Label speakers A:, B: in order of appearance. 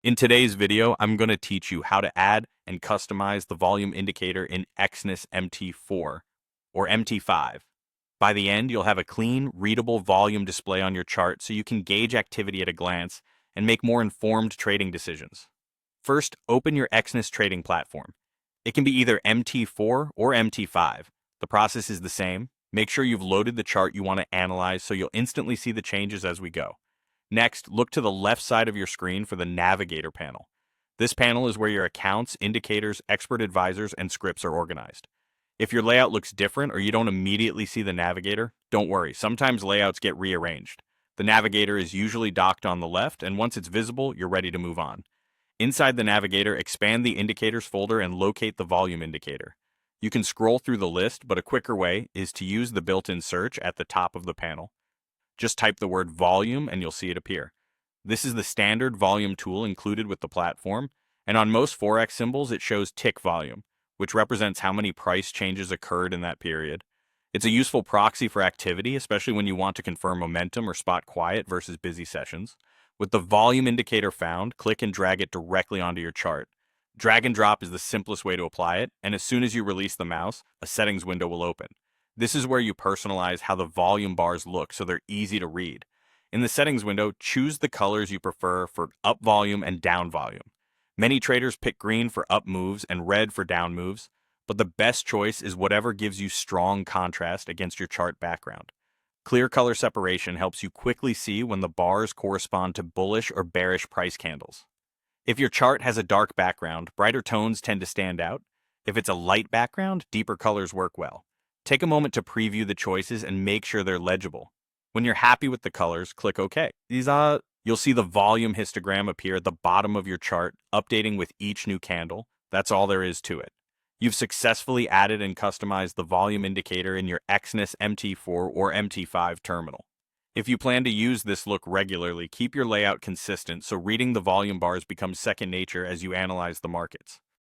A: In today's video, I'm going to teach you how to add and customize the volume indicator in Exness MT4 or MT5. By the end, you'll have a clean, readable volume display on your chart so you can gauge activity at a glance and make more informed trading decisions. First, open your Exness trading platform. It can be either MT4 or MT5. The process is the same. Make sure you've loaded the chart you want to analyze so you'll instantly see the changes as we go. Next, look to the left side of your screen for the Navigator panel. This panel is where your accounts, indicators, expert advisors, and scripts are organized. If your layout looks different or you don't immediately see the Navigator, don't worry, sometimes layouts get rearranged. The Navigator is usually docked on the left, and once it's visible, you're ready to move on. Inside the Navigator, expand the Indicators folder and locate the volume indicator. You can scroll through the list, but a quicker way is to use the built-in search at the top of the panel. Just type the word volume and you'll see it appear. This is the standard volume tool included with the platform, and on most forex symbols it shows tick volume, which represents how many price changes occurred in that period. It's a useful proxy for activity, especially when you want to confirm momentum or spot quiet versus busy sessions. With the volume indicator found, click and drag it directly onto your chart. Drag and drop is the simplest way to apply it, and as soon as you release the mouse, a settings window will open. This is where you personalize how the volume bars look so they're easy to read. In the settings window, choose the colors you prefer for up volume and down volume. Many traders pick green for up moves and red for down moves, but the best choice is whatever gives you strong contrast against your chart background. Clear color separation helps you quickly see when the bars correspond to bullish or bearish price candles. If your chart has a dark background, brighter tones tend to stand out. If it's a light background, deeper colors work well. Take a moment to preview the choices and make sure they're legible. When you're happy with the colors, click OK. You'll see the volume histogram appear at the bottom of your chart, updating with each new candle. That's all there is to it. You've successfully added and customized the volume indicator in your Exness MT4 or MT5 terminal. If you plan to use this look regularly, keep your layout consistent so reading the volume bars becomes second nature as you analyze the markets.